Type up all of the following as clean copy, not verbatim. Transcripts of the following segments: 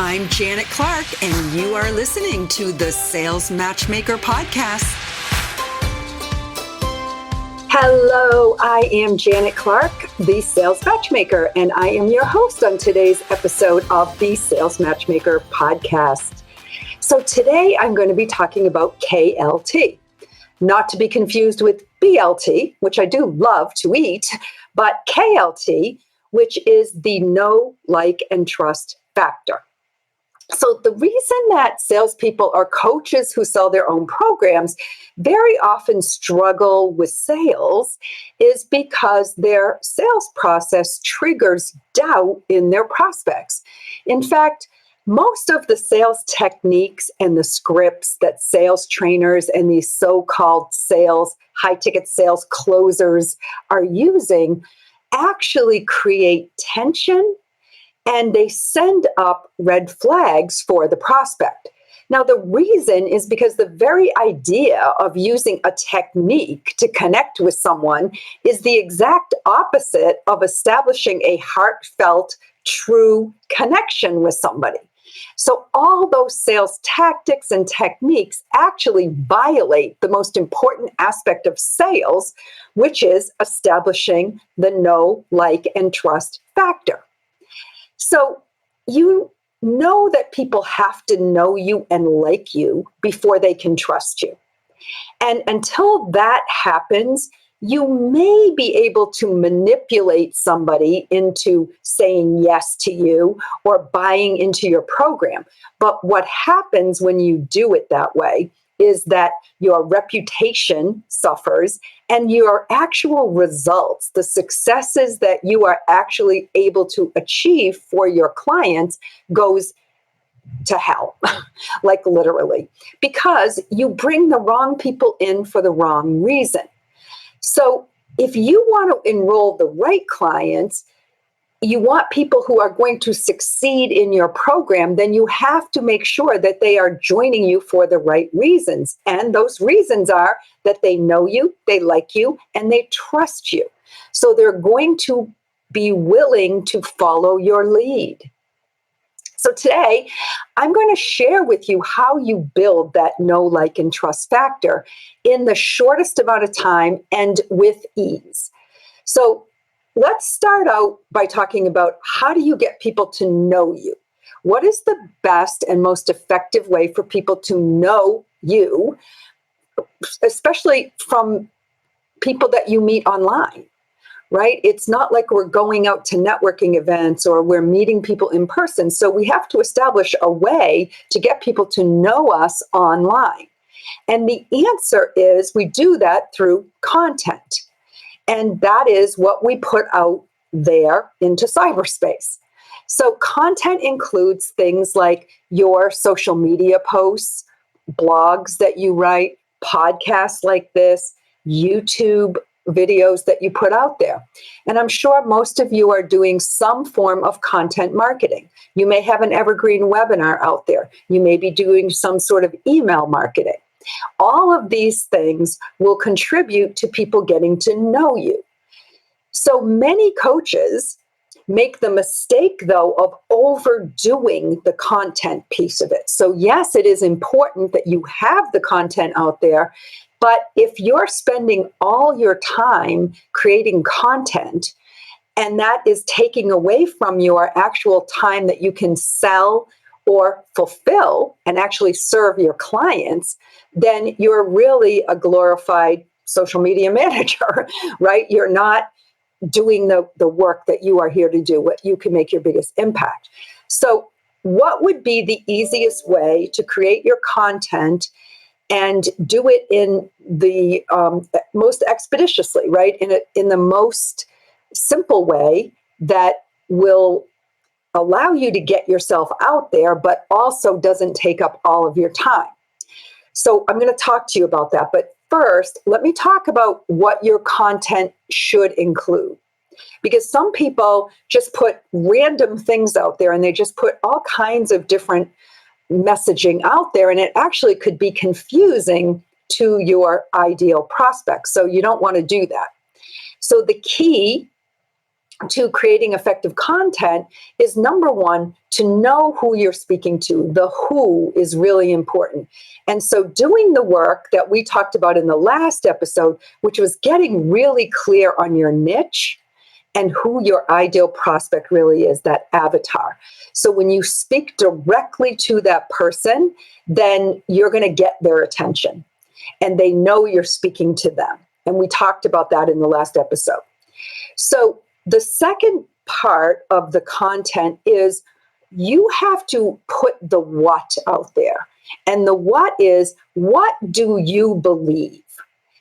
I'm Janet Clark, and you are listening to the Sales Matchmaker Podcast. Hello, I am Janet Clark, the Sales Matchmaker, and I am your host on today's episode of the Sales Matchmaker Podcast. So today I'm going to be talking about KLT, not to be confused with BLT, which I do love to eat, but KLT, which is the know, like, and trust factor. So the reason that salespeople or coaches who sell their own programs very often struggle with sales is because their sales process triggers doubt in their prospects. In fact, most of the sales techniques and the scripts that sales trainers and these so-called sales, high-ticket sales closers are using actually create tension, and they send up red flags for the prospect. Now, the reason is because the very idea of using a technique to connect with someone is the exact opposite of establishing a heartfelt, true connection with somebody. So all those sales tactics and techniques actually violate the most important aspect of sales, which is establishing the know, like, and trust factor. So you know that people have to know you and like you before they can trust you. And until that happens, you may be able to manipulate somebody into saying yes to you or buying into your program. But what happens when you do it that way is that your reputation suffers and your actual results, the successes that you are actually able to achieve for your clients, goes to hell, like literally, because you bring the wrong people in for the wrong reason. So if you want to enroll the right clients, you want people who are going to succeed in your program, then you have to make sure that they are joining you for the right reasons. And those reasons are that they know you, they like you, and they trust you. So they're going to be willing to follow your lead. So today, I'm going to share with you how you build that know, like, and trust factor in the shortest amount of time and with ease. So let's start out by talking about how do you get people to know you? What is the best and most effective way for people to know you, especially from people that you meet online? Right? It's not like we're going out to networking events or we're meeting people in person. So we have to establish a way to get people to know us online. And the answer is we do that through content. And that is what we put out there into cyberspace. So content includes things like your social media posts, blogs that you write, podcasts like this, YouTube videos that you put out there. And I'm sure most of you are doing some form of content marketing. You may have an evergreen webinar out there. You may be doing some sort of email marketing. All of these things will contribute to people getting to know you. So many coaches make the mistake, though, of overdoing the content piece of it. So yes, it is important that you have the content out there, but if you're spending all your time creating content and that is taking away from your actual time that you can sell or fulfill and actually serve your clients, then you're really a glorified social media manager, right? You're not doing the work that you are here to do, what you can make your biggest impact. So what would be the easiest way to create your content and do it in the most expeditiously, right? In the most simple way that will allow you to get yourself out there, but also doesn't take up all of your time. So I'm going to talk to you about that. But first, let me talk about what your content should include. Because some people just put random things out there and they just put all kinds of different messaging out there, and it actually could be confusing to your ideal prospects. So you don't want to do that. So the key to creating effective content is, number one, to know who you're speaking to. The who is really important. And so doing the work that we talked about in the last episode, which was getting really clear on your niche and who your ideal prospect really is, that avatar. So when you speak directly to that person, then you're going to get their attention and they know you're speaking to them. And we talked about that in the last episode. So the second part of the content is you have to put the what out there. And the what is, what do you believe?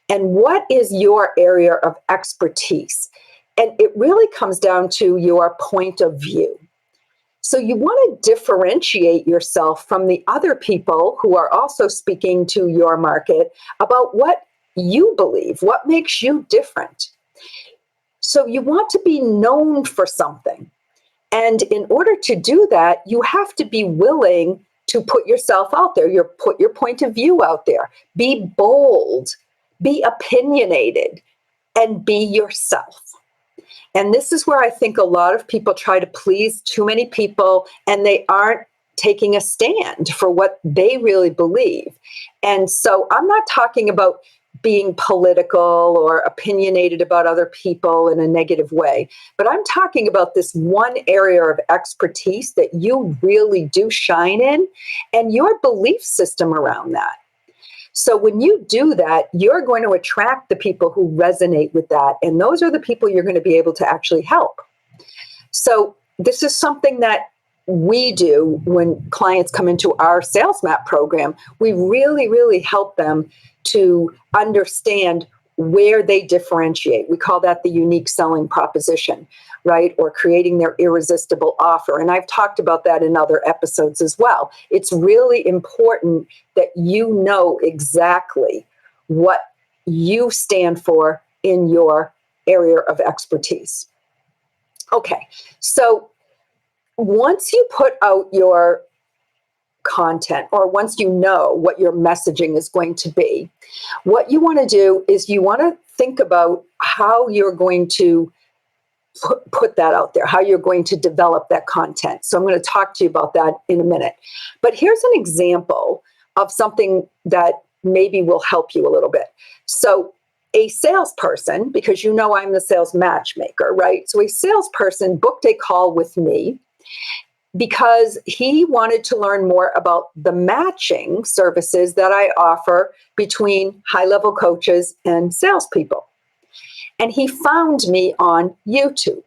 And what is your area of expertise? And it really comes down to your point of view. So you want to differentiate yourself from the other people who are also speaking to your market about what you believe, what makes you different. So you want to be known for something. And in order to do that, you have to be willing to put yourself out there. Put your point of view out there. Be bold, be opinionated, and be yourself. And this is where I think a lot of people try to please too many people, and they aren't taking a stand for what they really believe. And so I'm not talking about being political or opinionated about other people in a negative way. But I'm talking about this one area of expertise that you really do shine in and your belief system around that. So when you do that, you're going to attract the people who resonate with that. And those are the people you're going to be able to actually help. So this is something that we do when clients come into our sales map program. We really, really help them to understand where they differentiate. We call that the unique selling proposition, right? Or creating their irresistible offer. And I've talked about that in other episodes as well. It's really important that you know exactly what you stand for in your area of expertise. Okay, so once you put out your content, or once you know what your messaging is going to be, what you want to do is you want to think about how you're going to put that out there, how you're going to develop that content. So I'm going to talk to you about that in a minute. But here's an example of something that maybe will help you a little bit. So a salesperson, because you know I'm the sales matchmaker, right? So a salesperson booked a call with me because he wanted to learn more about the matching services that I offer between high-level coaches and salespeople. And he found me on YouTube.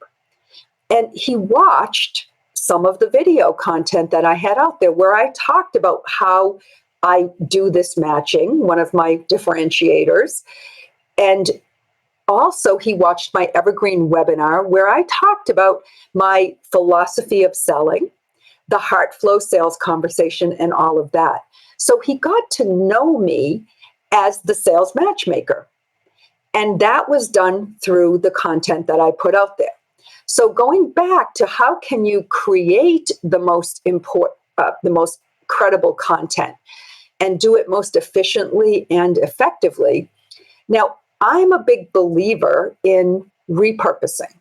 And he watched some of the video content that I had out there where I talked about how I do this matching, one of my differentiators. And also, he watched my evergreen webinar where I talked about my philosophy of selling, the heart flow sales conversation, and all of that. So he got to know me as the sales matchmaker. And that was done through the content that I put out there. So going back to how can you create the most credible content and do it most efficiently and effectively. Now, I'm a big believer in repurposing.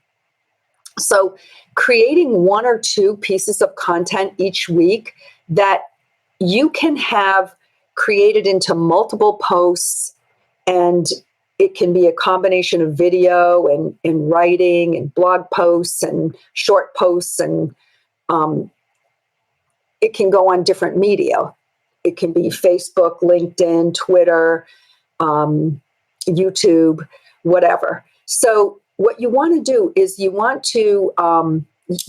So creating one or two pieces of content each week that you can have created into multiple posts, and it can be a combination of video and writing and blog posts and short posts, and it can go on different media. It can be Facebook, LinkedIn, Twitter, YouTube, whatever. So what you want to do is you want to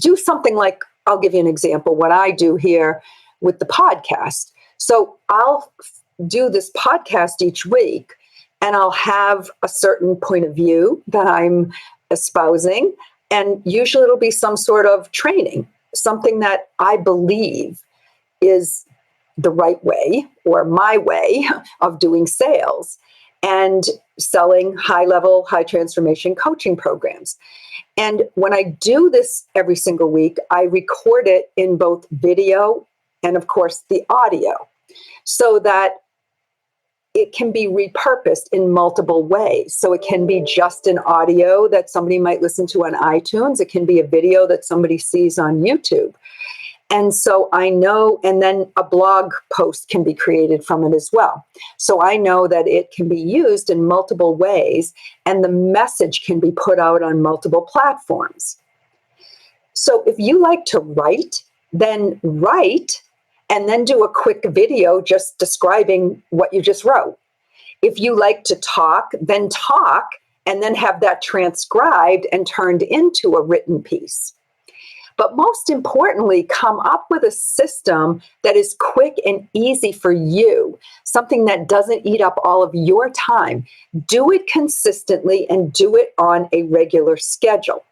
do something like, I'll give you an example, what I do here with the podcast. So I'll do this podcast each week, and I'll have a certain point of view that I'm espousing. And usually it'll be some sort of training, something that I believe is the right way or my way of doing sales and selling high-level, high-transformation coaching programs. And when I do this every single week, I record it in both video and, of course, the audio, so that it can be repurposed in multiple ways. So it can be just an audio that somebody might listen to on iTunes. It can be a video that somebody sees on YouTube. And so I know, and then a blog post can be created from it as well. So I know that it can be used in multiple ways, and the message can be put out on multiple platforms. So if you like to write, then write, and then do a quick video just describing what you just wrote. If you like to talk, and then have that transcribed and turned into a written piece. But most importantly, come up with a system that is quick and easy for you, something that doesn't eat up all of your time. Do it consistently and do it on a regular schedule.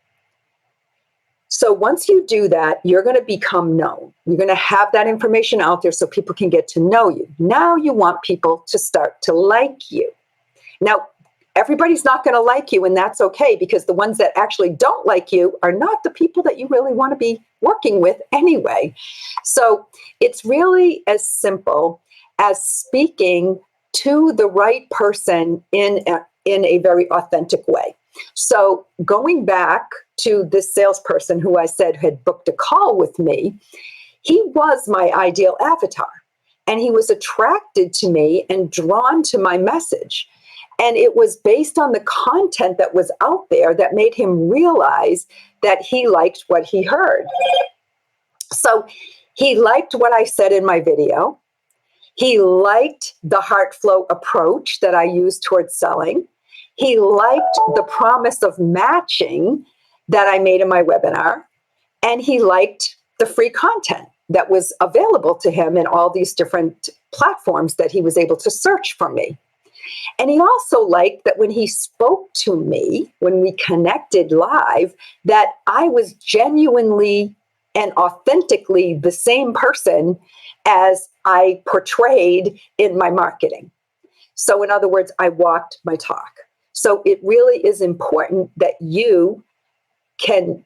So once you do that, you're going to become known. You're going to have that information out there so people can get to know you. Now you want people to start to like you. Now, everybody's not going to like you, and that's okay, because the ones that actually don't like you are not the people that you really want to be working with anyway. So it's really as simple as speaking to the right person in a very authentic way. So going back to this salesperson who I said had booked a call with me, he was my ideal avatar, and he was attracted to me and drawn to my message. And it was based on the content that was out there that made him realize that he liked what he heard. So he liked what I said in my video. He liked the heart flow approach that I used towards selling. He liked the promise of matching that I made in my webinar. And he liked the free content that was available to him in all these different platforms that he was able to search for me. And he also liked that when he spoke to me, when we connected live, that I was genuinely and authentically the same person as I portrayed in my marketing. So in other words, I walked my talk. So it really is important that you can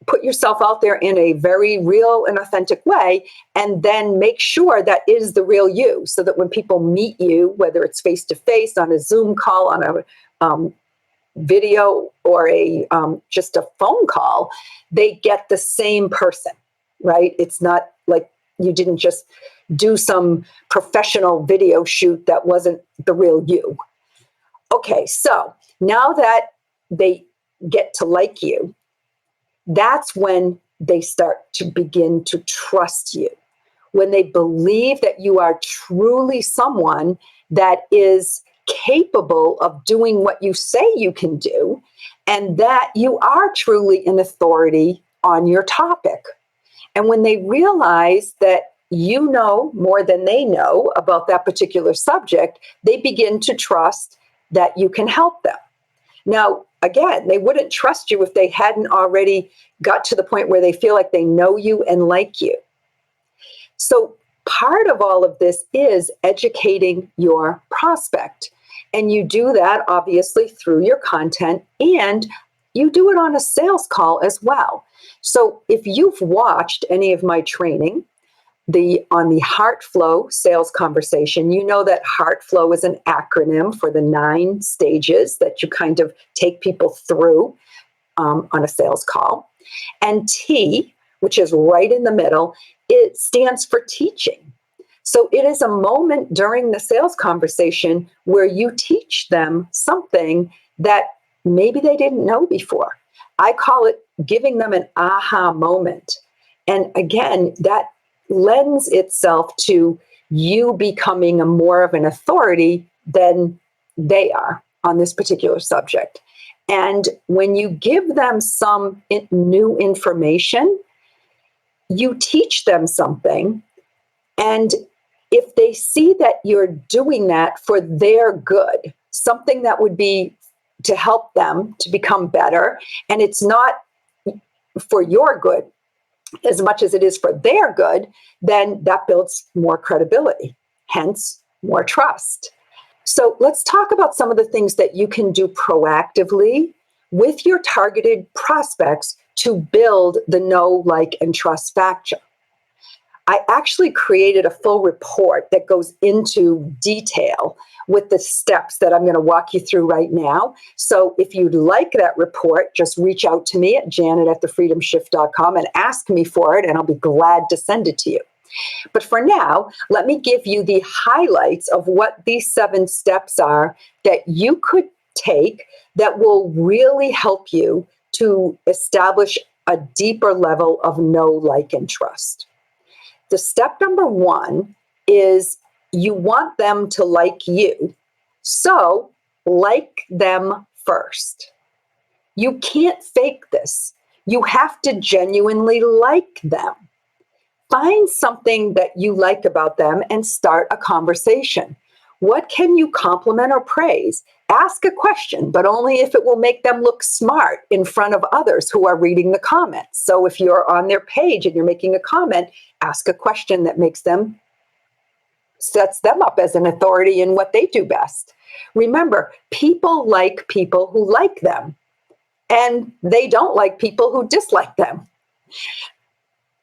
put yourself out there in a very real and authentic way, and then make sure that is the real you, so that when people meet you, whether it's face-to-face, on a Zoom call, on a video, or just a phone call, they get the same person, right? It's not like you didn't just do some professional video shoot that wasn't the real you. Okay, so now that they get to like you, that's when they start to begin to trust you. When they believe that you are truly someone that is capable of doing what you say you can do, and that you are truly an authority on your topic. And when they realize that you know more than they know about that particular subject, they begin to trust that you can help them. Now, again, they wouldn't trust you if they hadn't already got to the point where they feel like they know you and like you. So part of all of this is educating your prospect. And you do that obviously through your content, and you do it on a sales call as well. So if you've watched any of my training, on the heart flow sales conversation, you know that heart flow is an acronym for the 9 stages that you kind of take people through on a sales call. And T, which is right in the middle, it stands for teaching. So it is a moment during the sales conversation where you teach them something that maybe they didn't know before. I call it giving them an aha moment. And again, that lends itself to you becoming more of an authority than they are on this particular subject. And when you give them some new information, you teach them something. And if they see that you're doing that for their good, something that would be to help them to become better, and it's not for your good as much as it is for their good, then that builds more credibility, hence more trust. So let's talk about some of the things that you can do proactively with your targeted prospects to build the know, like, and trust factor. I actually created a full report that goes into detail with the steps that I'm going to walk you through right now. So if you'd like that report, just reach out to me at janet@thefreedomshift.com and ask me for it, and I'll be glad to send it to you. But for now, let me give you the highlights of what these 7 steps are that you could take that will really help you to establish a deeper level of know, like, and trust. The step number 1 is you want them to like you. So like them first. You can't fake this. You have to genuinely like them. Find something that you like about them and start a conversation. What can you compliment or praise? Ask a question, but only if it will make them look smart in front of others who are reading the comments. So if you're on their page and you're making a comment, ask a question that sets them up as an authority in what they do best. Remember, people like people who like them, and they don't like people who dislike them.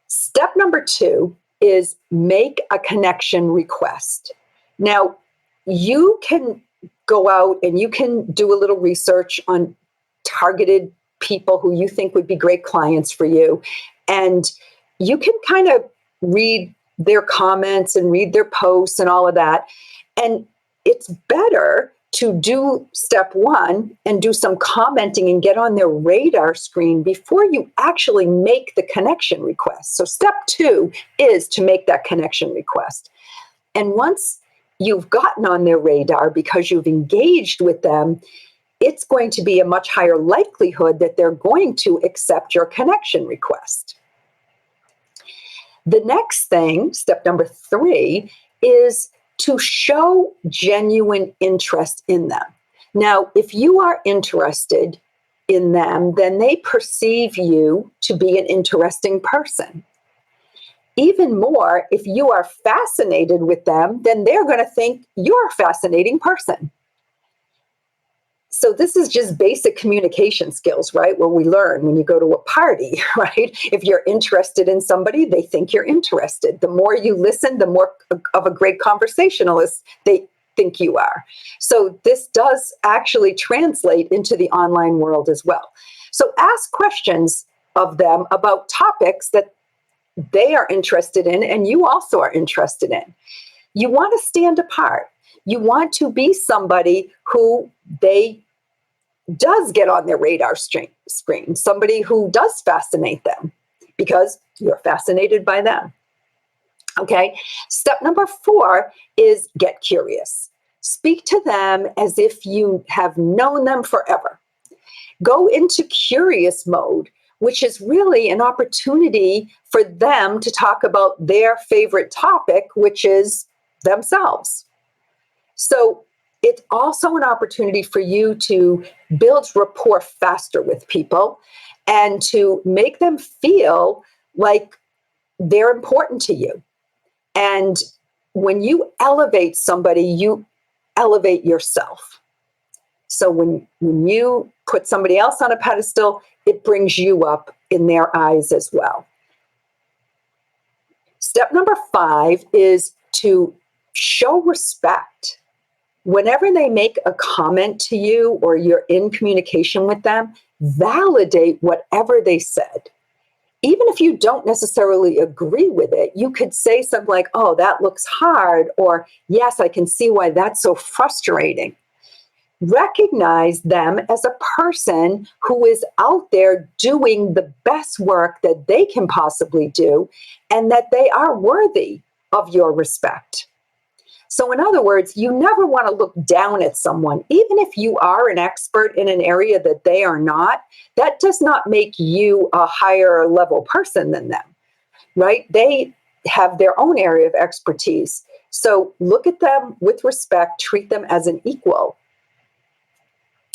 Step number 2 is make a connection request. Now, you can go out and you can do a little research on targeted people who you think would be great clients for you. And you can kind of read their comments and read their posts and all of that. And it's better to do step 1 and do some commenting and get on their radar screen before you actually make the connection request. So step 2 is to make that connection request. And once you've gotten on their radar because you've engaged with them, it's going to be a much higher likelihood that they're going to accept your connection request. The next thing, step number 3, is to show genuine interest in them. Now, if you are interested in them, then they perceive you to be an interesting person. Even more, if you are fascinated with them, then they're going to think you're a fascinating person. So this is just basic communication skills, right? What we learn when you go to a party, right? If you're interested in somebody, they think you're interested. The more you listen, the more of a great conversationalist they think you are. So this does actually translate into the online world as well. So ask questions of them about topics that they are interested in and you also are interested in. You want to stand apart. You want to be somebody who they does get on their radar screen, somebody who does fascinate them because you're fascinated by them. Okay. Step number 4 is get curious. Speak to them as if you have known them forever. Go into curious mode, which is really an opportunity for them to talk about their favorite topic, which is themselves. So it's also an opportunity for you to build rapport faster with people and to make them feel like they're important to you. And when you elevate somebody, you elevate yourself. So when you put somebody else on a pedestal, it brings you up in their eyes as well. Step number 5 is to show respect. Whenever they make a comment to you or you're in communication with them, validate whatever they said. Even if you don't necessarily agree with it, you could say something like, oh, that looks hard, or yes, I can see why that's so frustrating. Recognize them as a person who is out there doing the best work that they can possibly do and that they are worthy of your respect. So in other words, you never want to look down at someone. Even if you are an expert in an area that they are not, that does not make you a higher level person than them, right? They have their own area of expertise. So look at them with respect, treat them as an equal.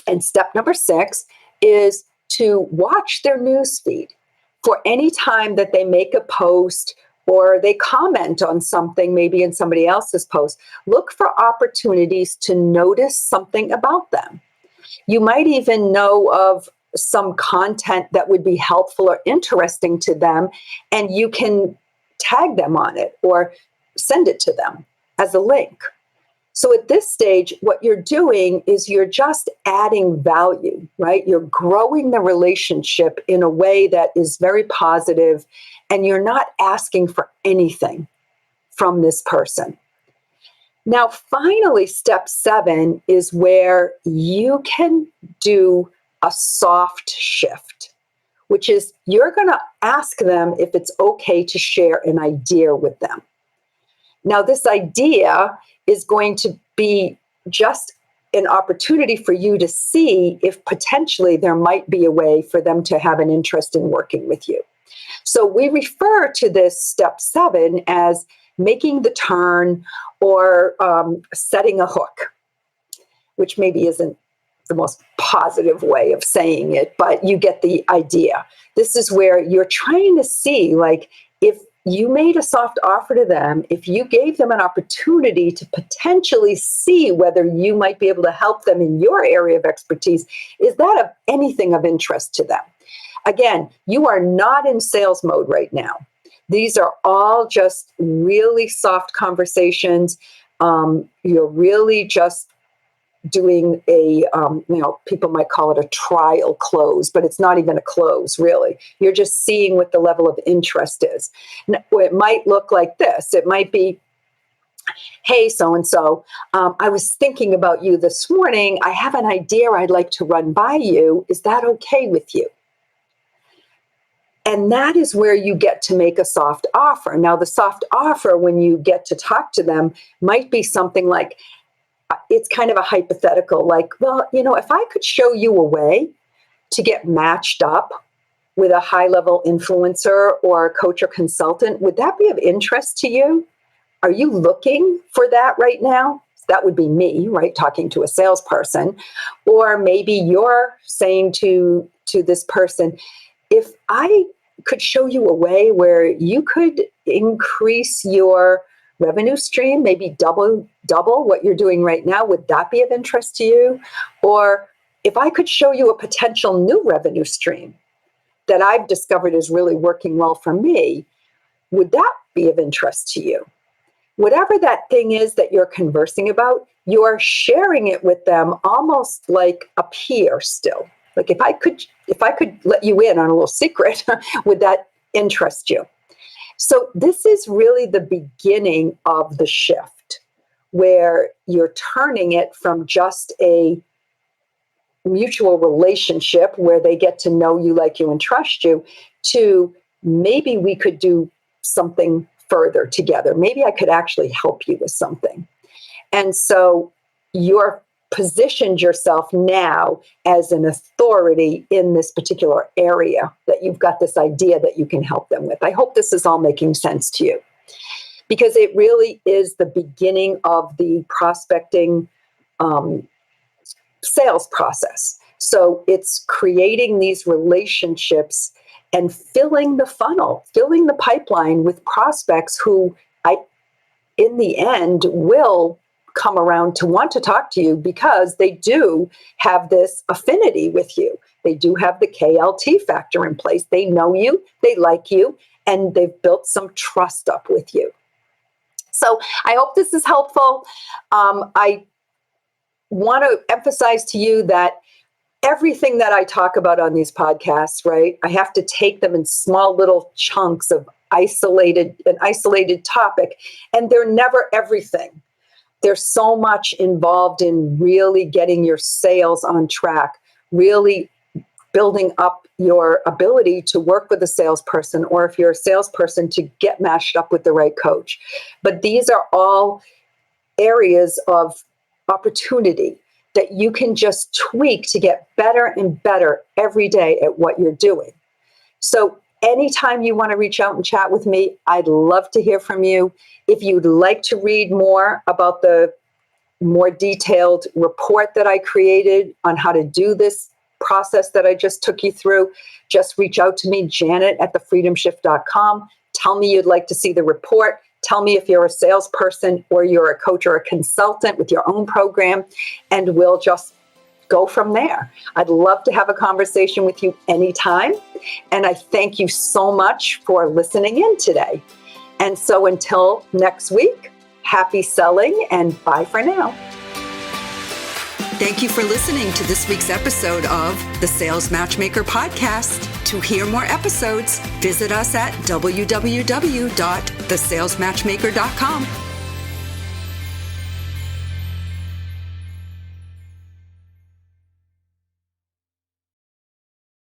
And step number 6 is to watch their newsfeed. For any time that they make a post or they comment on something, maybe in somebody else's post, look for opportunities to notice something about them. You might even know of some content that would be helpful or interesting to them, and you can tag them on it or send it to them as a link. So at this stage, what you're doing is you're just adding value, right? You're growing the relationship in a way that is very positive, and you're not asking for anything from this person. Now, finally, step 7 is where you can do a soft shift, which is you're going to ask them if it's okay to share an idea with them. Now, this idea is going to be just an opportunity for you to see if potentially there might be a way for them to have an interest in working with you. So we refer to this step 7 as making the turn or setting a hook, which maybe isn't the most positive way of saying it, but you get the idea. This is where you're trying to see, like, if you made a soft offer to them, if you gave them an opportunity to potentially see whether you might be able to help them in your area of expertise, is that of anything of interest to them? Again, you are not in sales mode right now. These are all just really soft conversations. You're really just doing a, people might call it a trial close, but it's not even a close, really. You're just seeing what the level of interest is. It might look like this. It might be, hey, so-and-so, I was thinking about you this morning. I have an idea I'd like to run by you. Is that okay with you? And that is where you get to make a soft offer. Now, the soft offer, when you get to talk to them, might be something like, it's kind of a hypothetical, like, well, if I could show you a way to get matched up with a high-level influencer or a coach or consultant, would that be of interest to you? Are you looking for that right now? That would be me, right, talking to a salesperson. Or maybe you're saying to this person, if I could show you a way where you could increase your revenue stream, maybe double what you're doing right now, would that be of interest to you? Or if I could show you a potential new revenue stream that I've discovered is really working well for me, would that be of interest to you? Whatever that thing is that you're conversing about, you're sharing it with them almost like a peer still. Like, if I could let you in on a little secret, would that interest you? So this is really the beginning of the shift, where you're turning it from just a mutual relationship where they get to know you, like you, and trust you, to maybe we could do something further together. Maybe I could actually help you with something. And so you're positioned yourself now as an authority in this particular area, that you've got this idea that you can help them with. I hope this is all making sense to you, because it really is the beginning of the prospecting sales process. So it's creating these relationships and filling the funnel, filling the pipeline with prospects who in the end will come around to want to talk to you, because they do have this affinity with you. They do have the KLT factor in place. They know you, they like you, and they've built some trust up with you. So I hope this is helpful. I want to emphasize to you that everything that I talk about on these podcasts, right, I have to take them in small little chunks of an isolated topic, and they're never everything. There's so much involved in really getting your sales on track, really building up your ability to work with a salesperson, or if you're a salesperson, to get matched up with the right coach. But these are all areas of opportunity that you can just tweak to get better and better every day at what you're doing. So anytime you want to reach out and chat with me, I'd love to hear from you. If you'd like to read more about the more detailed report that I created on how to do this process that I just took you through, just reach out to me, janet@thefreedomshift.com. Tell me you'd like to see the report. Tell me if you're a salesperson or you're a coach or a consultant with your own program, and we'll just go from there. I'd love to have a conversation with you anytime. And I thank you so much for listening in today. And so until next week, happy selling and bye for now. Thank you for listening to this week's episode of the Sales Matchmaker Podcast. To hear more episodes, visit us at www.thesalesmatchmaker.com.